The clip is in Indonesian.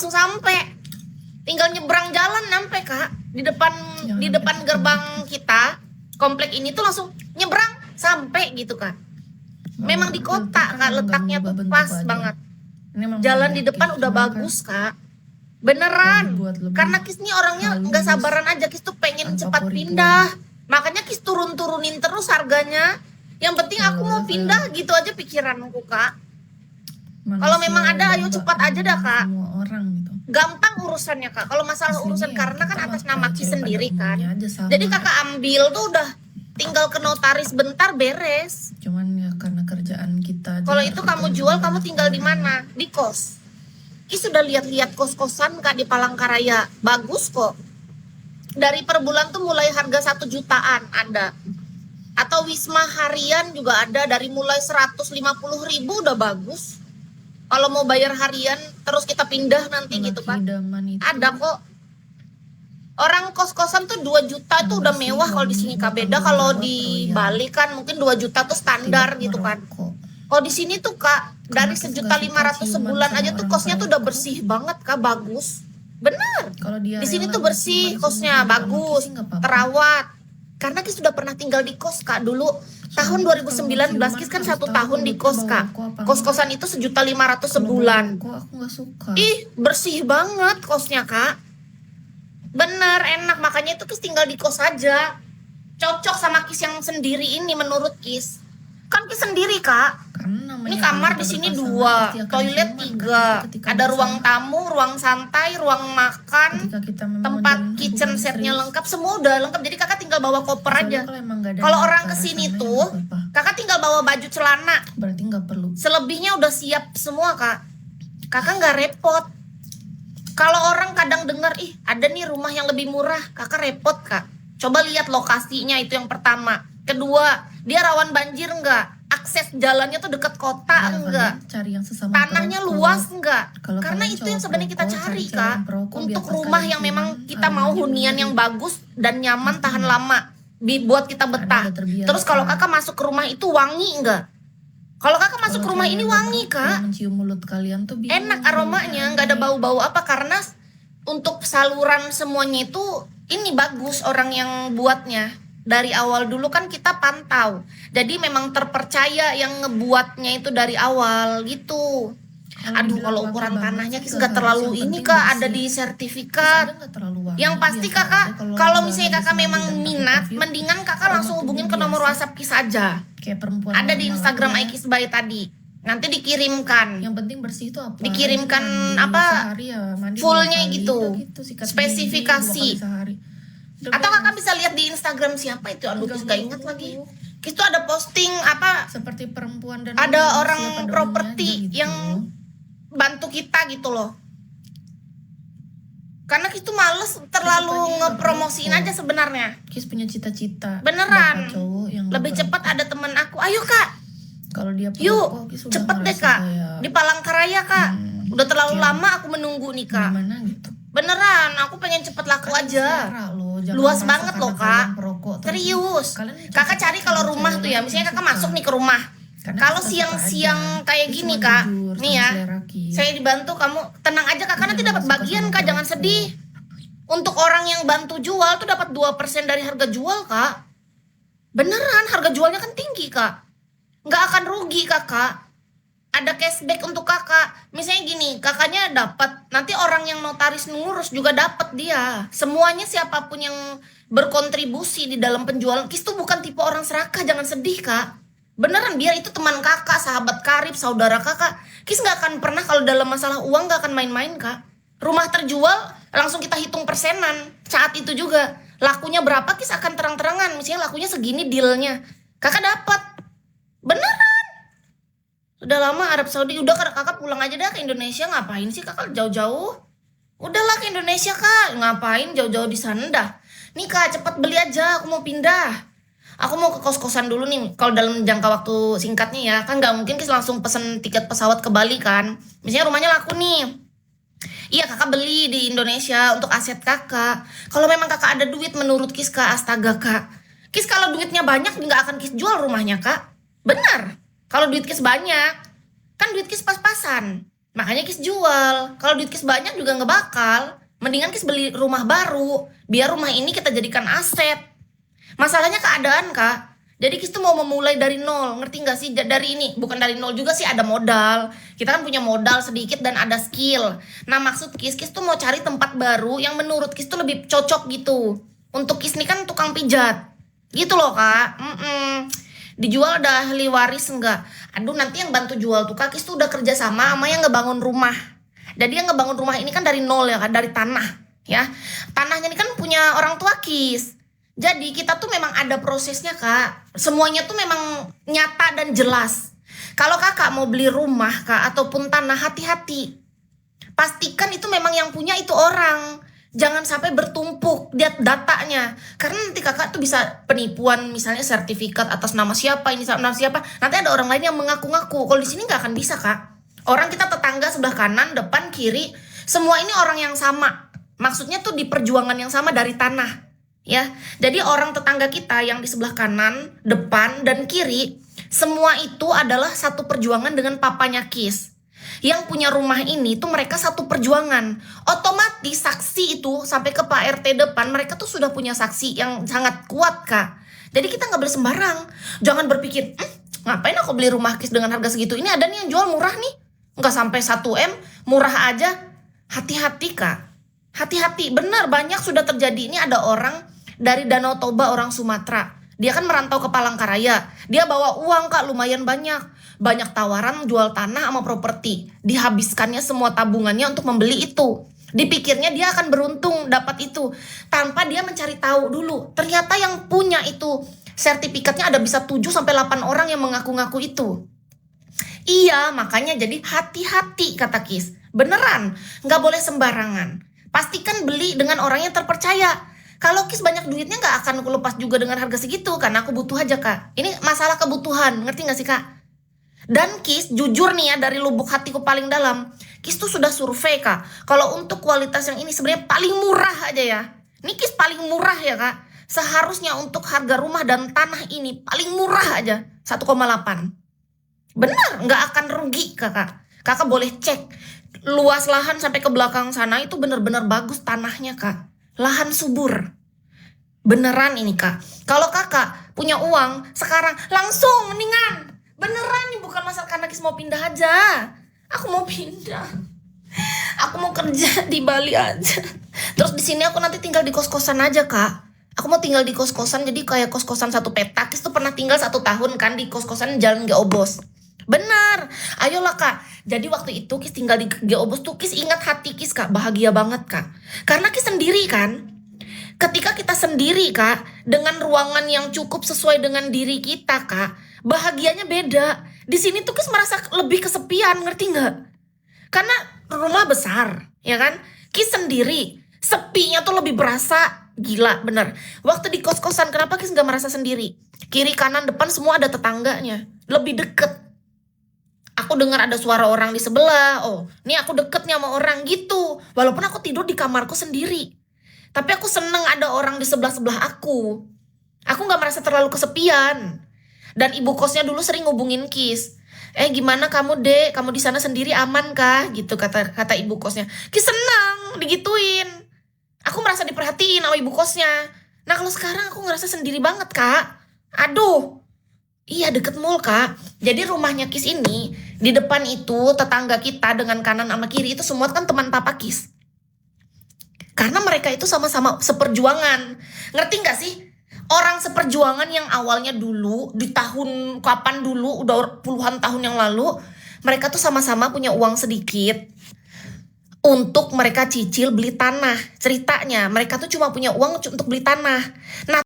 langsung sampai. Tinggal nyebrang jalan sampai Kak. Di depan gerbang kita, komplek ini tuh langsung nyebrang sampai gitu Kak. Memang di kota Kak, letaknya tuh pas banget. Jalan di depan udah bagus Kak. Beneran. Karena Kis nih orangnya nggak sabaran aja, Kis tuh pengen cepat pindah. Makanya Kis turunin terus harganya. Yang penting aku mau pindah gitu aja pikiranku Kak. Kalau memang ada ayo cepat aja dah Kak. Gampang urusannya Kak. Kalau masalah urusan karena kan atas nama Kis sendiri kan. Jadi Kakak ambil tuh udah tinggal ke notaris bentar beres. Cuman ya karena kerjaan kita. Kalau itu kamu jual, kamu tinggal di mana? Di kos. Kis sudah lihat-lihat kos-kosan Kak di Palangkaraya. Bagus kok. Dari per bulan tuh mulai harga 1 jutaan ada. Atau wisma harian juga ada dari mulai 150.000 udah bagus. Kalau mau bayar harian terus kita pindah nanti gitu kan. Ada kok. Orang kos-kosan tuh 2 juta tuh udah mewah kalau di sini Kak. Beda kalau di Bali kan mungkin 2 juta tuh standar gitu kan. Kalau di sini tuh Kak dari 1.500.000 sebulan aja tuh kosnya tuh udah bersih banget Kak, bagus. Bener. Di sini tuh bersih kosnya, bagus, terawat. Karena Kis sudah pernah tinggal di kos Kak dulu. Tahun 2019 Kis kan 1 tahun di kos Kak. Kos-kosan itu 1.500.000 sebulan. Ih, bersih banget kosnya Kak. Bener, enak. Makanya itu Kis tinggal di kos aja. Cocok sama Kis yang sendiri ini menurut Kis. Kan Kis sendiri Kak. Ini kamar di sini 2, toilet 3, ada ruang tamu, ruang santai, ruang makan, tempat kitchen setnya lengkap, semua udah lengkap. Jadi Kakak tinggal bawa koper aja. Kalau orang kesini tuh, Kakak tinggal bawa baju celana. Berarti nggak perlu. Selebihnya udah siap semua Kak. Kakak nggak repot. Kalau orang kadang dengar, ih ada nih rumah yang lebih murah, Kakak repot Kak. Coba lihat lokasinya, itu yang pertama. Kedua, dia rawan banjir nggak? Akses jalannya tuh dekat kota enggak? Cari yang sesama tanahnya perokok. Luas enggak? Kalau Karena kalian itu yang cowok sebenarnya kita perokok, cari cari Kak. perokok, Untuk biasa rumah kalian yang memang cuman kita mau alamannya hunian bener. yang bagus dan nyaman tahan lama, buat kita betah. Ada terbiasa. Terus kalau Kakak masuk ke rumah itu wangi enggak? Kalau Kakak masuk ke rumah ini wangi Kak. Mencium mulut kalian tuh bingung. Enak aromanya, nggak ada bau-bau apa, karena untuk saluran semuanya itu ini bagus orang yang buatnya. Dari awal dulu kan kita pantau. Jadi memang terpercaya yang ngebuatnya itu dari awal gitu. Aduh, kalau ukuran tanahnya Kis nggak terlalu ini Kak, ada di sertifikat. Yang pasti Kakak, kalau misalnya Kakak memang minat, mendingan Kakak langsung hubungin ke nomor WhatsApp Kis aja. Kayak perempuan. Ada di Instagram Aikis Bayi tadi. Nanti dikirimkan. Yang penting bersih itu apa? Dikirimkan Mandi apa? Sehari ya, mandi Fullnya 2 kali, gitu. sikat gigi Spesifikasi. 2 kali sehari. Atau Kakak bisa lihat di Instagram siapa itu? Aduh, Kis gak ingat lagi. Kis tuh ada posting apa? Seperti perempuan dan Ada orang manusia pada properti umumnya aja gitu. yang bantu kita gitu loh. Karena Kis tuh males terlalu ngepromosiin aja sebenarnya. Kis punya cita-cita. Beneran. dapat cowok yang Lebih ngeperokok. cepat ada temen aku. Ayo Kak, Kalau dia perokok, yuk Kis udah cepet deh ngerasa Kak. kayak Di Palangkaraya Kak. Udah terlalu kayak lama aku menunggu nih Kak. gimana gitu. Beneran, aku pengen cepet laku aja. Luas banget loh Kak. Serius. Kakak cari kalau rumah tuh ya, misalnya Kakak masuk nih ke rumah. Kalau siang-siang kayak gini Kak, nih ya, saya dibantu, kamu tenang aja Kak, nanti dapat bagian Kak, jangan sedih. Untuk orang yang bantu jual tuh dapat 2% dari harga jual Kak. Beneran, harga jualnya kan tinggi Kak. Nggak akan rugi Kakak. Ada cashback untuk Kakak. Misalnya gini, Kakaknya dapat, nanti orang yang notaris ngurus juga dapat dia. Semuanya siapapun yang berkontribusi di dalam penjualan. Kis tuh bukan tipe orang serakah, jangan sedih Kak. Beneran, biar itu teman Kakak, sahabat karib, saudara Kakak. Kis nggak akan pernah kalau dalam masalah uang nggak akan main-main Kak. Rumah terjual, langsung kita hitung persenan. Saat itu juga, lakunya berapa Kis akan terang-terangan. Misalnya lakunya segini dealnya. Kakak dapat. Beneran. Udah lama Arab Saudi, udah Kakak pulang aja dah ke Indonesia. Ngapain sih Kakak jauh-jauh? Udahlah ke Indonesia Kak, ngapain jauh-jauh di sana dah. Nih Kak, cepet beli aja, aku mau pindah. Aku mau ke kos-kosan dulu nih, kalau dalam jangka waktu singkatnya ya. Kan gak mungkin Kis langsung pesen tiket pesawat ke Bali kan. Misalnya rumahnya laku nih. Iya Kakak beli di Indonesia untuk aset Kakak. Kalau memang Kakak ada duit menurut Kis Kak, astaga Kak. Kis kalau duitnya banyak gak akan Kis jual rumahnya Kak. Benar. Kalau duit Kis banyak, kan duit Kis pas-pasan. Makanya Kis jual. Kalau duit Kis banyak juga nggak bakal. Mendingan Kis beli rumah baru, biar rumah ini kita jadikan aset. Masalahnya keadaan, Kak. Jadi Kis tuh mau memulai dari nol, ngerti gak sih? Dari ini, bukan dari nol juga sih, ada modal. Kita kan punya modal sedikit dan ada skill. Nah maksud Kis tuh mau cari tempat baru yang menurut Kis tuh lebih cocok gitu. Untuk Kis nih kan tukang pijat, gitu loh Kak. Dijual udah ahli waris enggak? Aduh nanti yang bantu jual tuh Kak, Kis tuh udah kerja sama yang ngebangun rumah. Jadi yang ngebangun rumah ini kan dari nol ya Kak, dari tanah ya. Tanahnya ini kan punya orang tua Kis. Jadi kita tuh memang ada prosesnya Kak. Semuanya tuh memang nyata dan jelas. Kalau Kakak mau beli rumah Kak ataupun tanah, hati-hati. Pastikan itu memang yang punya itu orang. Jangan sampai bertumpuk lihat datanya. Karena nanti Kakak tuh bisa penipuan, misalnya sertifikat atas nama siapa, ini nama siapa. Nanti ada orang lain yang mengaku-ngaku. Kalau di sini nggak akan bisa Kak. Orang kita tetangga sebelah kanan, depan, kiri, semua ini orang yang sama. Maksudnya tuh di perjuangan yang sama dari tanah. Ya, jadi orang tetangga kita yang di sebelah kanan, depan, dan kiri, semua itu adalah satu perjuangan dengan papanya Kis. Yang punya rumah ini tuh mereka satu perjuangan. Otomatis saksi itu sampai ke Pak RT depan, mereka tuh sudah punya saksi yang sangat kuat Kak. Jadi kita nggak boleh sembarang. Jangan berpikir, ngapain aku beli rumah Kis dengan harga segitu? Ini ada nih yang jual murah nih, nggak sampai 1M, murah aja. Hati-hati Kak. Hati-hati, benar banyak sudah terjadi. Ini ada orang dari Danau Toba, orang Sumatera. Dia kan merantau ke Palangkaraya. Dia bawa uang Kak lumayan banyak. Banyak tawaran jual tanah sama properti. Dihabiskannya semua tabungannya untuk membeli itu. Dipikirnya dia akan beruntung dapat itu. Tanpa dia mencari tahu dulu. Ternyata yang punya itu sertifikatnya ada bisa 7-8 orang yang mengaku-ngaku itu. Iya, makanya jadi hati-hati kata Kis. Beneran, nggak boleh sembarangan. Pastikan beli dengan orang yang terpercaya. Kalau Kis banyak duitnya nggak akan aku lepas juga dengan harga segitu, karena aku butuh aja Kak. Ini masalah kebutuhan, ngerti nggak sih Kak? Dan Kis jujur nih ya, dari lubuk hatiku paling dalam, Kis tuh sudah survei Kak. Kalau untuk kualitas yang ini sebenarnya paling murah aja ya. Ini Kis paling murah ya Kak. Seharusnya untuk harga rumah dan tanah ini paling murah aja 1,8. Benar, nggak akan rugi Kakak. Kakak boleh cek luas lahan sampai ke belakang sana itu bener-bener bagus tanahnya Kak. Lahan subur. Beneran ini Kak. Kalau Kakak punya uang sekarang langsung mendingan. Beneran nih, bukan masalah karena Kis mau pindah aja. Aku mau pindah. Aku mau kerja di Bali aja. Terus di sini aku nanti tinggal di kos-kosan aja Kak. Aku mau tinggal di kos-kosan, jadi kayak kos-kosan satu petak. Kis tuh pernah tinggal 1 tahun kan di kos-kosan Jalan Geobos. Benar. Ayolah Kak. Jadi waktu itu Kis tinggal di Geobos tuh Kis ingat hati Kis Kak, bahagia banget Kak. Karena Kis sendiri kan. Ketika kita sendiri Kak, dengan ruangan yang cukup sesuai dengan diri kita Kak, bahagianya beda. Di sini tuh Kis merasa lebih kesepian, ngerti nggak? Karena rumah besar, ya kan? Kis sendiri, sepinya tuh lebih berasa. Gila, bener. Waktu di kos-kosan, kenapa Kis nggak merasa sendiri? Kiri, kanan, depan semua ada tetangganya. Lebih deket. Aku dengar ada suara orang di sebelah. Oh, ini aku deket nih sama orang gitu. Walaupun aku tidur di kamarku sendiri. Tapi aku seneng ada orang di sebelah-sebelah aku. Aku gak merasa terlalu kesepian. Dan ibu kosnya dulu sering ngubungin Kis. Gimana kamu Dek? Kamu di sana sendiri aman kah? Gitu kata ibu kosnya. Kis seneng digituin. Aku merasa diperhatiin sama ibu kosnya. Nah kalau sekarang aku ngerasa sendiri banget Kak. Aduh. Iya deket mall Kak. Jadi rumahnya Kis ini, di depan itu tetangga kita dengan kanan sama kiri itu semua kan teman papa Kis. Karena mereka itu sama-sama seperjuangan. Ngerti gak sih? Orang seperjuangan yang awalnya dulu, di tahun kapan dulu, udah puluhan tahun yang lalu, mereka tuh sama-sama punya uang sedikit untuk mereka cicil beli tanah. Ceritanya mereka tuh cuma punya uang untuk beli tanah. Nah